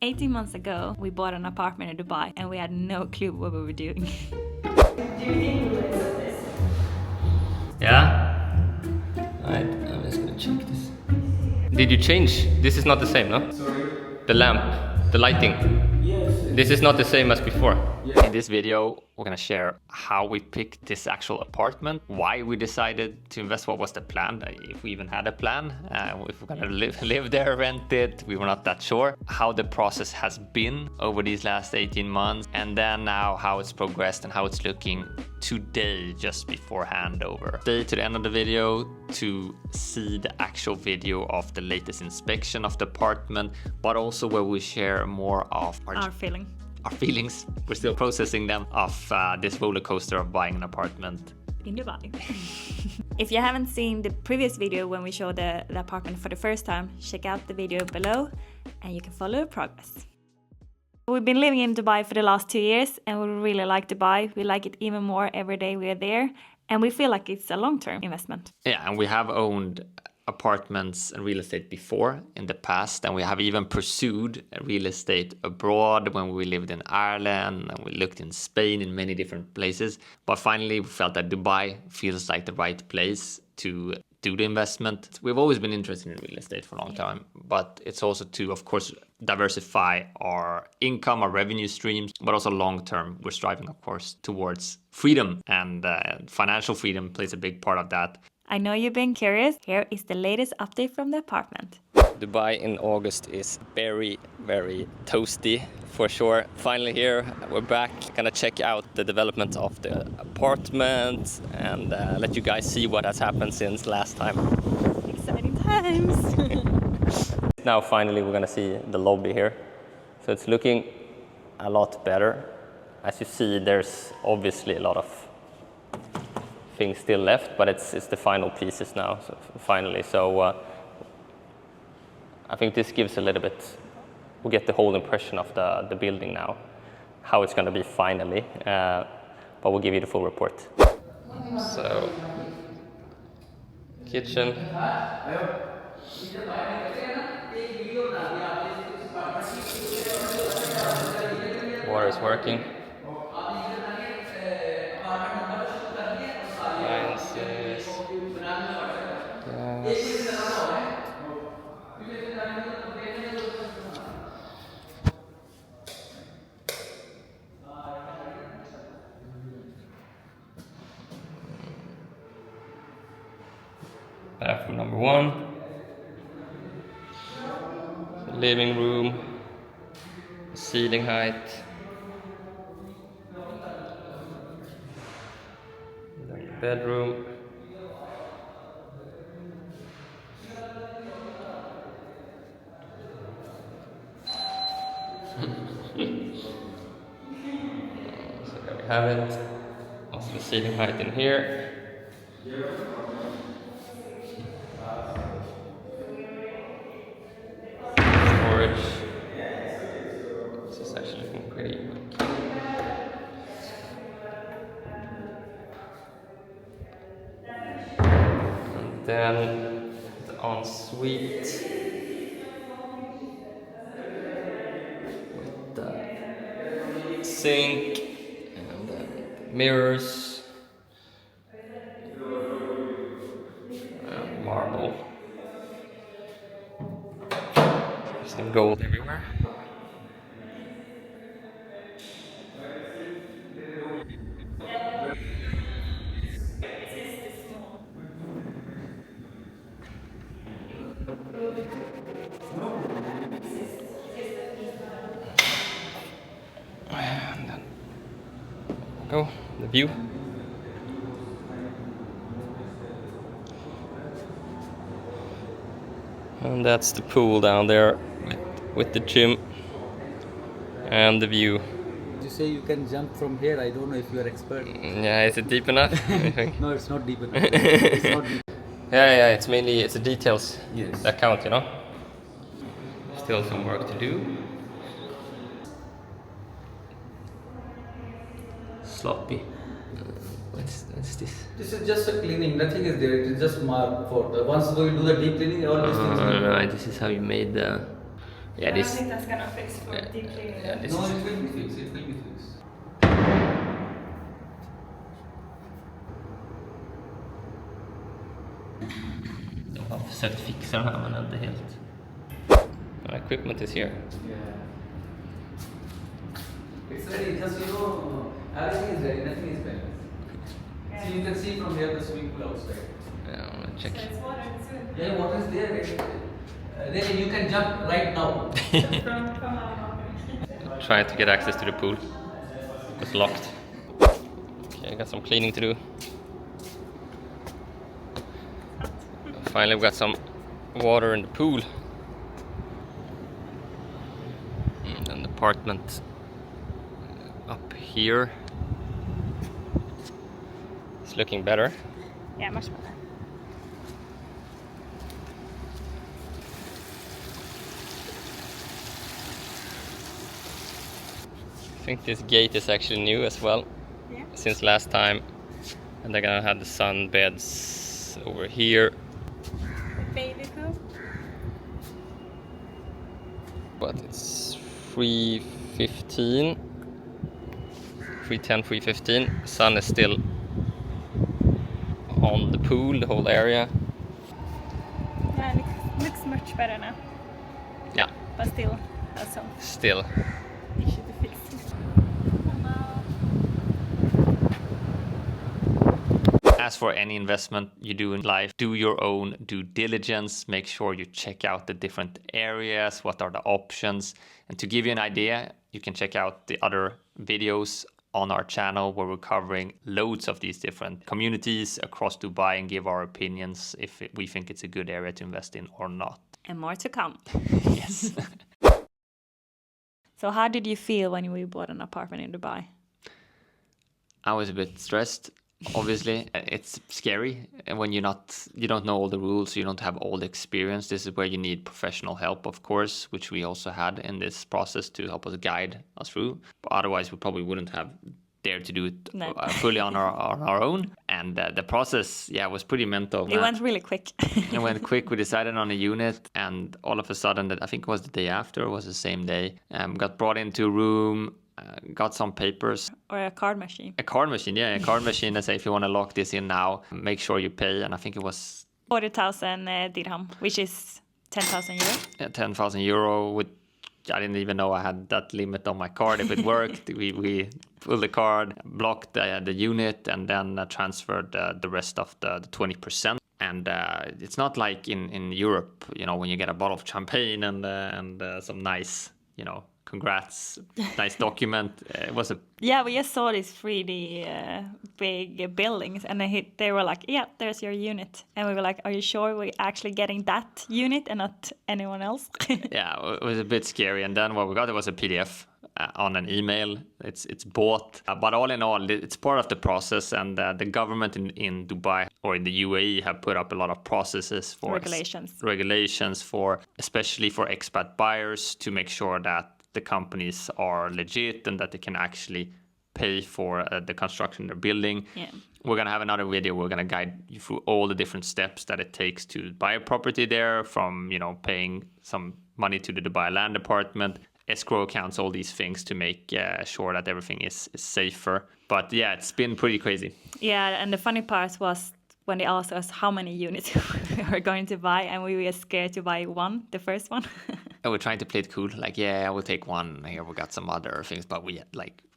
18 months ago, we bought an apartment in Dubai and we had no clue what we were doing. Yeah? Alright, I'm just gonna check this. Did you change? This is not the same, no? Sorry? The lamp, the lighting. Yes. This is not the same as before. Yeah. In this video, we're gonna share how we picked this actual apartment, why we decided to invest, what was the plan, if we even had a plan, if we're gonna live there, rent it, we were not that sure, how the process has been over these last 18 months, and then now how it's progressed and how it's looking today just before handover. Stay to the end of the video to see the actual video of the latest inspection of the apartment, but also where we share more of Our feelings. We're still processing them of this roller coaster of buying an apartment in Dubai. If you haven't seen the previous video when we showed the apartment for the first time, check out the video below and you can follow progress. We've been living in Dubai for the last 2 years and we really like Dubai. We like it even more every day we are there and we feel like it's a long-term investment. Yeah, and we have owned apartments and real estate before in the past, and we have even pursued real estate abroad when we lived in Ireland and we looked in Spain, in many different places. But finally we felt that Dubai feels like the right place to do the investment. We've always been interested in real estate for a long time, but it's also to, of course, diversify our income, our revenue streams, but also long term we're striving, of course, towards freedom, and financial freedom plays a big part of that. I know you've been curious. Here is the latest update from the apartment. Dubai in August is very, very toasty for sure. Finally here, we're back. Gonna check out the development of the apartment and let you guys see what has happened since last time. Exciting times! Now finally we're gonna see the lobby here. So it's looking a lot better. As you see, there's obviously a lot of things still left, but it's the final pieces now, so finally. So I think this gives a little bit, we get the whole impression of the building now, how it's going to be finally, but we'll give you the full report. So, kitchen. Water is working. Appliances. Yes. Bathroom number 1, living room, ceiling height, then the bedroom, so there we have it, also the ceiling height in here. Storage. This is actually looking pretty good. And then the ensuite with the sink and then mirrors and marble. Some gold everywhere. And then go the view. And that's the pool down there with the gym and the view. You say you can jump from here. I don't know if you are expert. Yeah, is it deep enough? You think? No, it's not deep enough. It's not deep. Yeah, it's mainly the details Yes. that count, you know. Still some work to do. Sloppy. What's this? This is just a cleaning. Nothing is there. It is just marked for the once we do the deep cleaning. All these things. No, this is how you made the. Yeah, this. that's gonna fix for deep cleaning. Yeah, this No, is. it will be fixed. It will be fixed. De har försökt fixa den här men inte helt. Equipment is here. Yeah. It's ready. Just everything is ready. Nothing is bad. So you can see from here the swimming pool outside. Yeah, I'm gonna check. It's water soon. Yeah, what is there? Then you can jump right now. From our Trying to get access to the pool. It's locked. Okay, I got some cleaning to do. Finally, we got some water in the pool. And the apartment up here. It's looking better. Yeah, much better. I think this gate is actually new as well. Yeah. Since last time. And they're gonna have the sun beds over here. Baby pool. But it's 3:15. 3:10, 3:15. Sun is still on the pool, the whole area. Yeah, it looks much better now. Yeah, But still has some still. issue to fix. As for any investment you do in life, do your own due diligence. Make sure you check out the different areas, what are the options. And to give you an idea, you can check out the other videos on our channel where we're covering loads of these different communities across Dubai and give our opinions if we think it's a good area to invest in or not. And more to come. Yes. So how did you feel when we bought an apartment in Dubai? I was a bit stressed. Obviously, it's scary when you don't know all the rules, you don't have all the experience. This is where you need professional help, of course, which we also had in this process to help us guide us through. But otherwise, we probably wouldn't have dared to do it No. fully on our own. And the process, was pretty mental. It went really quick. It went quick. We decided on a unit, and all of a sudden, I think it was the day after, it was the same day, got brought into a room. Got some papers. Or a card machine. A card machine, yeah, a card machine that say if you want to lock this in now, make sure you pay. And I think it was 40,000 dirham, which is 10,000 euro. 10,000 euro. With I didn't even know I had that limit on my card. If it worked, we pulled the card, blocked the unit, and then transferred the rest of the 20%. And it's not like in Europe, when you get a bottle of champagne and some nice, congrats, nice document. It was Yeah, we just saw these 3D big buildings, and they were like, yeah, there's your unit. And we were like, are you sure we're actually getting that unit and not anyone else? Yeah, it was a bit scary. And then what we got, it was a PDF on an email. It's bought. But all in all, it's part of the process. And the government in Dubai or in the UAE have put up a lot of processes for regulations for, especially for expat buyers, to make sure that the companies are legit and that they can actually pay for the construction they're building. Yeah. We're going to have another video. We're going to guide you through all the different steps that it takes to buy a property there, from, paying some money to the Dubai Land Department, escrow accounts, all these things to make sure that everything is safer. But yeah, it's been pretty crazy. Yeah, and the funny part was when they asked us how many units we were going to buy, and we were scared to buy the first one. And we're trying to play it cool, like, yeah, we'll take one. Here we got some other things, but we had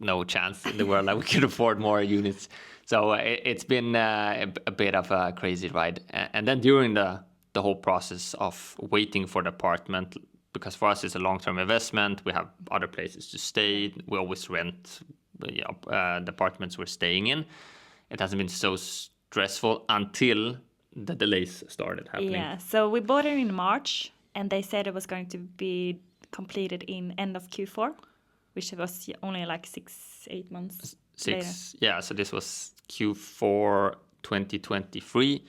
no chance in the world that we could afford more units. So it's been a bit of a crazy ride. And then during the whole process of waiting for the apartment, because for us it's a long-term investment, we have other places to stay. We always rent the apartments we're staying in. It hasn't been so stressful until the delays started happening. Yeah, so we bought it in March. And they said it was going to be completed in end of Q4, which was only 6-8 months later. Yeah, so this was Q4 2023.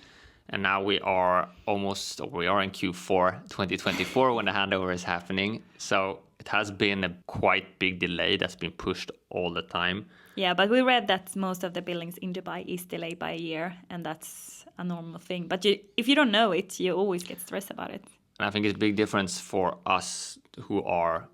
And now we are in Q4 2024 when the handover is happening. So it has been a quite big delay that's been pushed all the time. Yeah, but we read that most of the buildings in Dubai is delayed by a year, and that's a normal thing. But if you don't know it, you always get stressed about it. And I think it's a big difference for us who are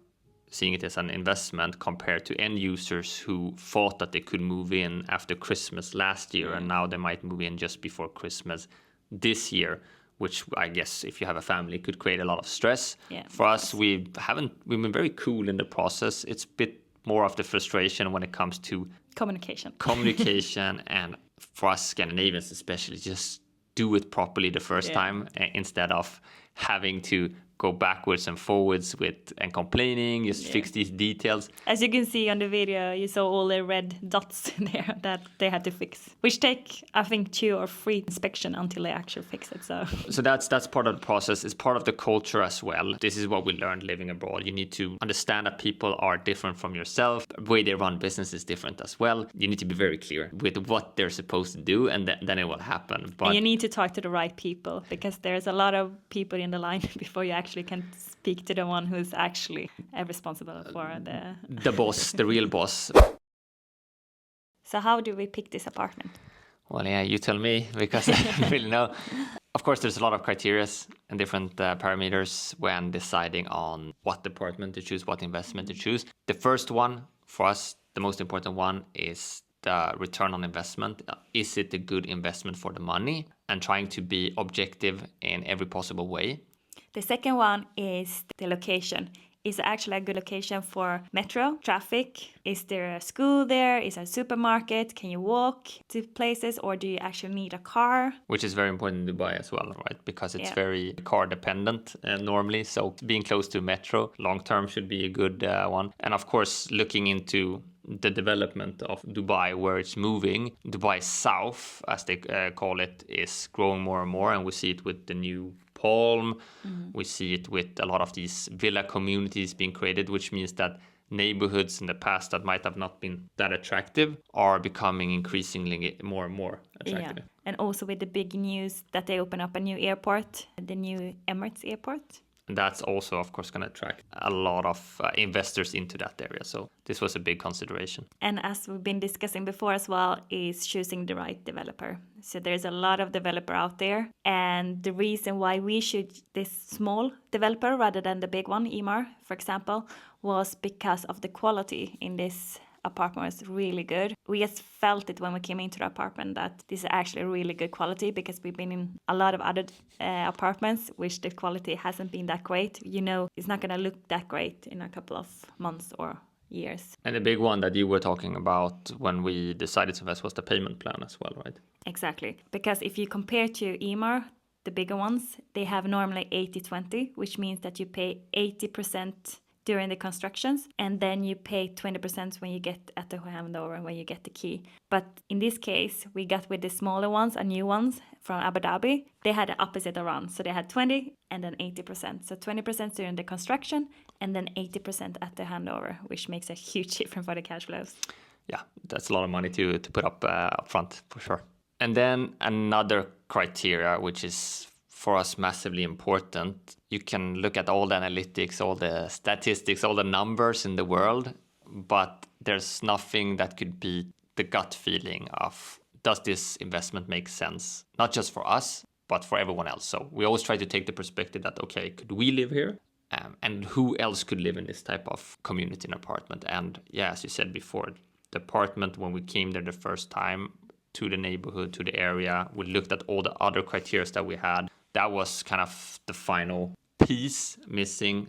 seeing it as an investment compared to end users who thought that they could move in after Christmas last year and now they might move in just before Christmas this year, which I guess if you have a family could create a lot of stress. Yeah, For us, we've been very cool in the process. It's a bit more of the frustration when it comes to communication and for us Scandinavians especially, just do it properly the first time instead of having to go backwards and forwards and complaining, just fix these details. As you can see on the video, you saw all the red dots in there that they had to fix, which take, I think, 2 or 3 inspection until they actually fix it. So that's part of the process. It's part of the culture as well. This is what we learned living abroad. You need to understand that people are different from yourself. The way they run business is different as well. You need to be very clear with what they're supposed to do, and then it will happen. But and you need to talk to the right people, because there's a lot of people in the line before you actually can speak to the one who's actually responsible for the boss, the real boss. So how do we pick this apartment? Well, yeah, you tell me, because I don't really know. Of course, there's a lot of criteria and different parameters when deciding on what department to choose, what investment to choose. The first one, for us, the most important one, is the return on investment. Is it a good investment for the money? And trying to be objective in every possible way. The second one is the location. Is it actually a good location for metro traffic? Is there a school there? Is there a supermarket? Can you walk to places, or do you actually need a car? Which is very important in Dubai as well, right? Because it's very car dependent normally. So being close to metro long term should be a good one. And of course, looking into the development of Dubai, where it's moving. Dubai South, as they call it, is growing more and more, and we see it with the new Palm. We see it with a lot of these villa communities being created, which means that neighborhoods in the past that might have not been that attractive are becoming increasingly more and more attractive. Yeah. And also with the big news that they open up a new airport, the new Emirates airport. And that's also, of course, going to attract a lot of investors into that area. So this was a big consideration. And as we've been discussing before as well, is choosing the right developer. So there's a lot of developer out there. And the reason why we choose this small developer rather than the big one, Emaar, for example, was because of the quality in this apartment was really good. We just felt it when we came into the apartment that this is actually really good quality, because we've been in a lot of other apartments which the quality hasn't been that great. You know, it's not going to look that great in a couple of months or years. And the big one that you were talking about when we decided to invest was the payment plan as well, right? Exactly. Because if you compare to Emaar, the bigger ones, they have normally 80-20, which means that you pay 80% during the constructions, and then you pay 20% when you get at the handover and when you get the key. But in this case, we got with the smaller ones and new ones from Abu Dhabi, they had the opposite around. So they had 20 and then 80%. So 20% during the construction and then 80% at the handover, which makes a huge difference for the cash flows. Yeah, that's a lot of money to put up front for sure. And then another criteria, which is for us massively important. You can look at all the analytics, all the statistics, all the numbers in the world, but there's nothing that could beat the gut feeling of, does this investment make sense? Not just for us, but for everyone else. So we always try to take the perspective that, okay, could we live here? And who else could live in this type of community and apartment? And yeah, as you said before, the apartment, when we came there the first time, to the neighborhood, to the area, we looked at all the other criteria that we had. That was kind of the final piece missing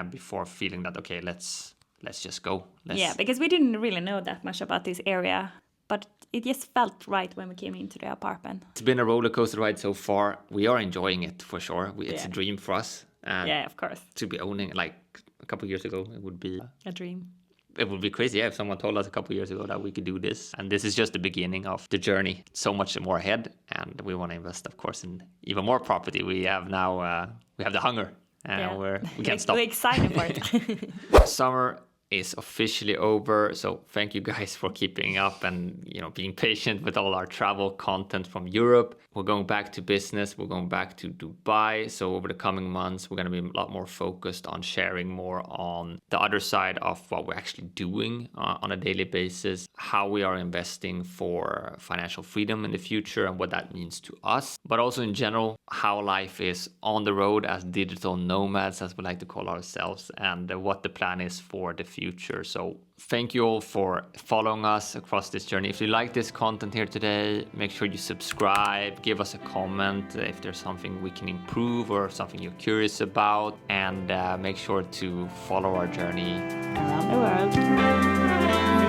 before feeling that, okay, let's just go. Yeah, because we didn't really know that much about this area, but it just felt right when we came into the apartment. It's been a roller coaster ride so far. We are enjoying it for sure. It's a dream for us. Yeah, of course. To be owning, like a couple of years ago, it would be a dream. It would be crazy if someone told us a couple of years ago that we could do this. And this is just the beginning of the journey. So much more ahead. And we want to invest, of course, in even more property. We have now, we have the hunger. We can't stop. We're excited for it. Summer is officially over. So thank you guys for keeping up and, you know, being patient with all our travel content from Europe. We're going back to business. We're going back to Dubai. So over the coming months, we're going to be a lot more focused on sharing more on the other side of what we're actually doing on a daily basis, how we are investing for financial freedom in the future and what that means to us, but also in general, how life is on the road as digital nomads, as we like to call ourselves, and what the plan is for the future. So thank you all for following us across this journey. If you like this content here today, make sure you subscribe, give us a comment if there's something we can improve or something you're curious about, and make sure to follow our journey around the world.